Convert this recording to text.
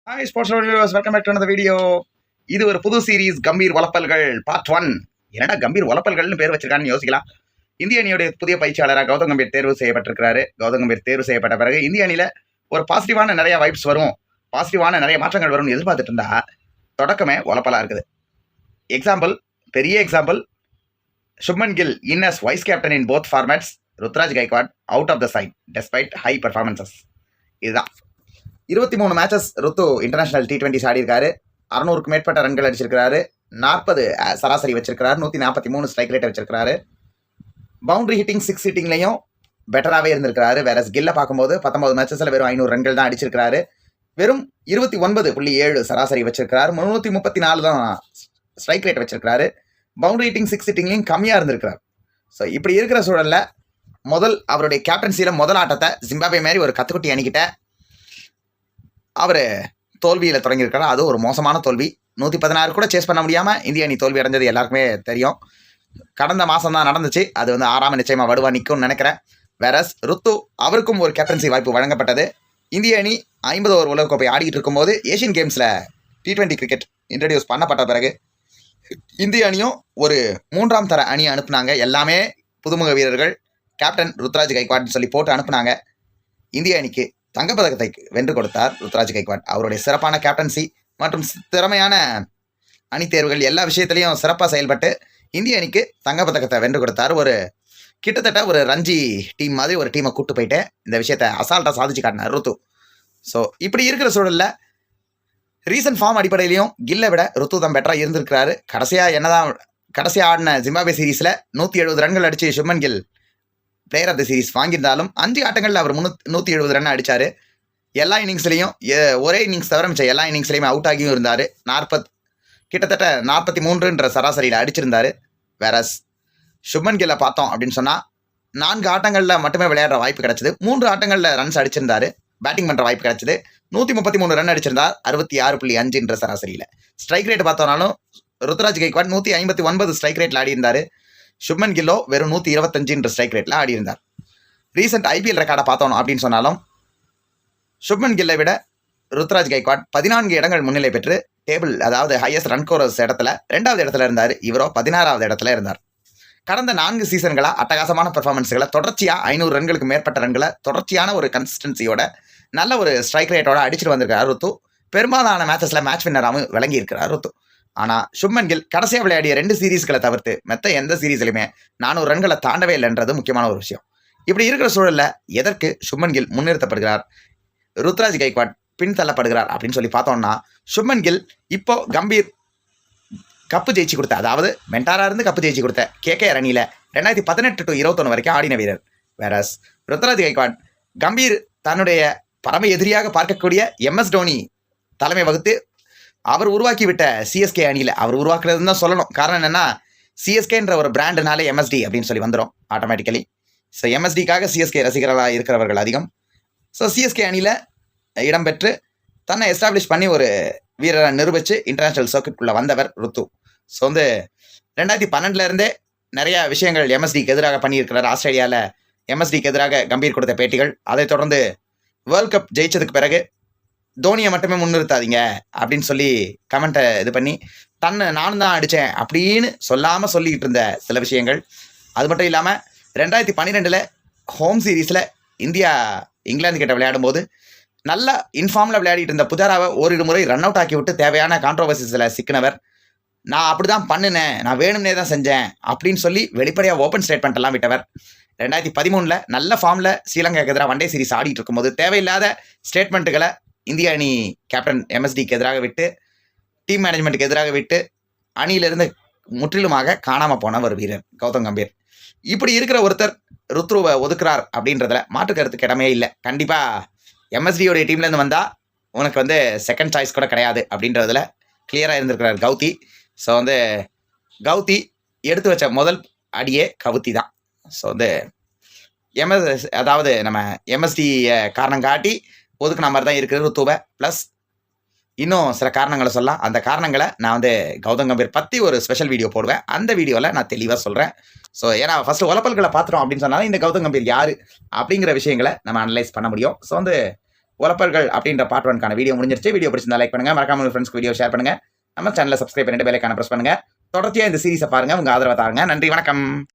Hi sports viewers, welcome back to another video. இது ஒரு புது சீரீஸ் கம்பீர் வலப்பல்கள் பார்ட் 1. என்னடா கம்பீர் வலப்பல்கள்னு பேர் வச்சிருக்கான்னு யோசிக்கலாம். இந்திய அணியுடைய புதிய பயிற்சியாளராக கௌதம் கம்பீர் தேர்வு செய்யப்பட்டிருக்கிறாரு. கௌதம் கம்பீர் தேர்வு செய்யப்பட்ட பிறகு இந்திய அணியில ஒரு பாசிட்டிவான நிறைய வைப்ஸ் வரும், பாசிட்டிவான நிறைய மாற்றங்கள் வரும்னு எதிர்பார்த்துட்டு இருந்தா தொடக்கமே வலப்பலா இருக்குது. எக்ஸாம்பிள், பெரிய example, Shubman Gill in as vice captain in both formats, Ruturaj Gaikwad out of the side despite high performances. இதுதான் 23 மேட்சஸ் ருத்து இன்டர்நேஷனல் T20 ஆடி இருக்காரு. 600க்கு மேற்பட்ட ரன்கள் அடிச்சிருக்காரு. 40 சராசரி வச்சிருக்காரு. 143 ஸ்ட்ரைக் ரேட் வச்சிருக்காரு. பவுண்டரி ஹிட்டிங் 6 ஹிட்டிங்லையும் பெட்டராகவே இருந்திருக்காரு. வேற கில்ல பார்க்கும்போது 19 மேட்சஸ்ல வெறும் 500 ரன்கள் தான் அடிச்சிருக்காரு. வெறும் 29.7 சராசரி வச்சிருக்காரு. 334 தான் ஸ்ட்ரைக் ரேட் வச்சிருக்காரு. பவுண்டரி ஹிட்டிங் 6 ஹிட்டிங்லையும் கம்மியா இருந்திருக்காரு. ஸோ இப்படி இருக்கிற சூழல்ல அவருடைய கேப்டன்சியில முதல் ஆட்டத்தை ஜிம்பாப்வே மாதிரி ஒரு கத்துக்குட்டி அணிக்கிட்ட அவர் தோல்வியில் தொடங்கியிருக்காரு. அது ஒரு மோசமான தோல்வி. 116 கூட சேஸ் பண்ண முடியாமல் இந்திய அணி தோல்வி அடைஞ்சது எல்லாருக்குமே தெரியும். கடந்த மாதம் தான் நடந்துச்சு. அது 6ஆம் நிச்சயமாக வடுவா நிற்கும்னு நினைக்கிறேன். வேற ருத்து அவருக்கும் ஒரு கேப்டன்சி வாய்ப்பு வழங்கப்பட்டது. இந்திய அணி 50 ஓவர் உலகக்கோப்பை ஆடிக்கிட்டு இருக்கும்போது ஏஷியன் கேம்ஸில் T20 கிரிக்கெட் இன்ட்ரடியூஸ் பண்ணப்பட்ட பிறகு இந்திய அணியும் ஒரு 3ஆம் தர அணி அனுப்புனாங்க. எல்லாமே புதுமுக வீரர்கள். கேப்டன் ருத்ராஜ் கைக்வாட்னு சொல்லி போட்டு அனுப்புனாங்க. இந்திய அணிக்கு தங்கப்பதக்கத்தை வென்று கொடுத்தார் ருத்ராஜ் கைக்வாட். அவருடைய சிறப்பான கேப்டன்சி மற்றும் திறமையான அணி தேர்வுகள் எல்லா விஷயத்திலையும் சிறப்பாக செயல்பட்டு இந்திய அணிக்கு தங்கப்பதக்கத்தை வென்று கொடுத்தார். கிட்டத்தட்ட ஒரு ரஞ்சி டீம் மாதிரி ஒரு டீமை கூட்டு போயிட்டு இந்த விஷயத்தை அசால்ட்டாக சாதிச்சு காட்டினார் ருத்து. ஸோ இப்படி இருக்கிற சூழலில் ரீசன்ட் ஃபார்ம் அடிப்படையிலையும் கில்லை விட ருத்து தான் பெட்டராக இருந்திருக்கிறாரு. கடைசியாக ஆடின ஜிம்பாப்வே சீரீஸில் 170 ரன்கள் அடித்து Shubman Gill player of the series வாங்கியிருந்தாலும் 5 ஆட்டங்களில் அவர் 170 ரன் அடித்தார். எல்லா இன்னிங்ஸ்லையும் ஒரே இன்னிங்ஸ் தவிர மிச்சம் எல்லா இன்னிங்ஸ்லையுமே அவுட் ஆகியும் இருந்தார். கிட்டத்தட்ட 43 சராசரியில் அடிச்சிருந்தார். வேற சுப்மன் கில்லை பார்த்தோம் அப்படின்னு சொன்னால் 4 ஆட்டங்களில் மட்டுமே விளையாடுற வாய்ப்பு கிடைச்சிது. 3 ஆட்டங்களில் ரன்ஸ் அடிச்சிருந்தாரு. பேட்டிங் பண்ணுற வாய்ப்பு கிடைச்சிது. 133 ரன் அடிச்சிருந்தார் 66.5 சராசரியில். ஸ்ட்ரைக் ரேட் பார்த்தோம்னாலும் ருத்ராஜ் கைக்வாட் 159 ஸ்ட்ரைக் ரேட்டில் ஆடி இருந்தார். சுப்மன் கில்லோ வெறும் 125 ஸ்ட்ரைக் ரேட்டில் ஆடி இருந்தார். ரீசெண்ட் IPL ரெக்கார்டை பார்த்தோம் அப்படின்னு சொன்னாலும் சுப்மன் கில்லை விட ருத்ராஜ் கைக்வாட் 14 இடங்கள் முன்னிலை பெற்று டேபிள், அதாவது ஹையஸ்ட் ரன் ஸ்கோரர்ஸ் இடத்துல 2வது இடத்துல இருந்தார். இவரோ 16வது இடத்துல இருந்தார். கடந்த 4 சீசன்களாக அட்டகாசமான பெர்ஃபார்மன்ஸ்களை தொடர்ச்சியாக 500 ரன்களுக்கு மேற்பட்ட ரன்களை தொடர்ச்சியான ஒரு கன்சிஸ்டன்சியோட நல்ல ஒரு ஸ்ட்ரைக் ரேட்டோட அடிச்சுட்டு வந்திருக்கார் ருத்து. பெரும்பாலான மேட்சஸில் மேட்ச் வின்னராகவும் விளங்கி இருக்கிறார் ருத்து. ஆனால் சுப்மன் கில் கடைசியாக விளையாடிய 2 சீரீஸ்களை தவிர்த்து மற்ற எந்த சீரீஸ்லையுமே 400 ரன்களை தாண்டவே இல்லைன்றது முக்கியமான ஒரு விஷயம். இப்படி இருக்கிற சூழலில் எதற்கு சுப்மன் கில் முன்னிறுத்தப்படுகிறார், ருத்ராஜ் கைக்வாட் பின்தள்ளப்படுகிறார் அப்படின்னு சொல்லி பார்த்தோம்னா, சுப்மன் கில் இப்போ கம்பீர் கப்பு ஜெயிச்சு கொடுத்த, அதாவது மென்டாரா இருந்து கப்பு ஜெயிச்சு கொடுத்த KKR அணியில் 2018 to 21 வரைக்கும் ஆடின வீரர். வேற ருத்ராஜ் கைக்வாட் கம்பீர் தன்னுடைய பரம எதிரியாக பார்க்கக்கூடிய MS தோனி தலைமை வகுத்து அவர் உருவாக்கி விட்ட CSK அணியில் அவர் உருவாக்குறதுன்னு தான் சொல்லணும். காரணம் என்னன்னா, CSKன்ற ஒரு பிராண்டுனாலே MSD அப்படின்னு சொல்லி வந்துடும் ஆட்டோமேட்டிக்கலி. ஸோ MSDக்காக CSK ரசிகர்களாக இருக்கிறவர்கள் அதிகம். ஸோ CSK அணியில் இடம்பெற்று தன்னை எஸ்டாப்ளிஷ் பண்ணி ஒரு வீரரை நிரூபித்து இன்டர்நேஷ்னல் சர்க்கிட்குள்ளே வந்தவர் ருத்து. ஸோ 2012 நிறைய விஷயங்கள் MSDக்கு எதிராக பண்ணியிருக்கிறார். ஆஸ்திரேலியாவில் MSDக்கு எதிராக கம்பீர் கொடுத்த பேட்டிகள், அதைத் தொடர்ந்து வேர்ல்ட் கப் ஜெயிச்சதுக்கு பிறகு தோனியை மட்டுமே முன்னிறுத்தாதீங்க அப்படின்னு சொல்லி கமெண்ட்டை இது பண்ணி நானும் தான் அடித்தேன் அப்படின்னு சொல்லாமல் சொல்லிக்கிட்டு இருந்த சில விஷயங்கள். அது மட்டும் இல்லாமல் 2012 ஹோம் சீரீஸில் இந்தியா இங்கிலாந்து கிட்ட விளையாடும் போது நல்லா இன்ஃபார்மில் விளையாடிட்டு இருந்த புஜாராவை ஓரிரு முறை ரன் அவுட் ஆக்கி விட்டு தேவையான கான்ட்ரோவர்சிஸில் சிக்கினவர். நான் அப்படி தான் பண்ணினேன், நான் வேணும்னே தான் செஞ்சேன் அப்படின்னு சொல்லி வெளிப்படையாக ஓப்பன் ஸ்டேட்மெண்ட் எல்லாம் விட்டவர். 2013 நல்ல ஃபார்மில் ஸ்ரீலங்காவுக்கு எதிராக ஒன் டே சீரீஸ் ஆடிட்டு இருக்கும்போது தேவையில்லாத ஸ்டேட்மெண்ட்டுகளை இந்திய அணி கேப்டன் MSDக்கு எதிராக விட்டு, டீம் மேனேஜ்மெண்ட்டுக்கு எதிராக விட்டு அணியிலிருந்து முற்றிலுமாக காணாமல் போன ஒரு வீரர் கௌதம் கம்பீர். இப்படி இருக்கிற ஒருத்தர் ருத்ருவை ஒதுக்குறார் அப்படின்றதுல மாற்று கருத்துக்கு இடமே இல்லை. கண்டிப்பாக MSDயோடைய டீம்லேருந்து வந்தால் உனக்கு செகண்ட் சாய்ஸ் கூட கிடையாது அப்படின்றதுல கிளியராக இருந்திருக்கிறார் கௌதி. ஸோ கௌதி எடுத்து வச்ச முதல் அடியே கவுத்தி தான். ஸோ அதாவது நம்ம MSD காரணம் காட்டி ஒதுக்குன மாதிரி தான் இருக்குது ருத்துவை. ப்ளஸ் இன்னும் சில காரணங்களை சொல்லலாம். அந்த காரணங்களை நான் கௌதம் கம்பீர் பற்றி ஒரு ஸ்பெஷல் வீடியோ போடுவேன். அந்த வீடியோவில் நான் தெளிவாக சொல்கிறேன். ஸோ ஏன்னா ஃபஸ்ட்டு உலப்பல்களை பார்த்துட்டோம் அப்படின்னு சொன்னாலும் இந்த கௌதம் கம்பீர் யார் அப்படிங்கிற விஷயங்களை நம்ம அனலைஸ் பண்ண முடியும். ஸோ உலப்பல்கள் அப்படின்ற பார்ட் 1க்கான வீடியோ முடிஞ்சிருச்சு. வீடியோ பிடிச்சிருந்தா லைக் பண்ணுங்க, மறக்காம உங்க ஃப்ரெண்ட்ஸ்க்கு வீடியோ ஷேர் பண்ணுங்க. நம்ம சேனலை சப்ஸ்கிரைப் பண்ணிட்டு பெல் ஐகானை பிரஸ் பண்ணுங்க. தொடர்ச்சியா இந்த சீரிஸை பாருங்க, உங்க ஆதரவை தாருங்க. நன்றி, வணக்கம்.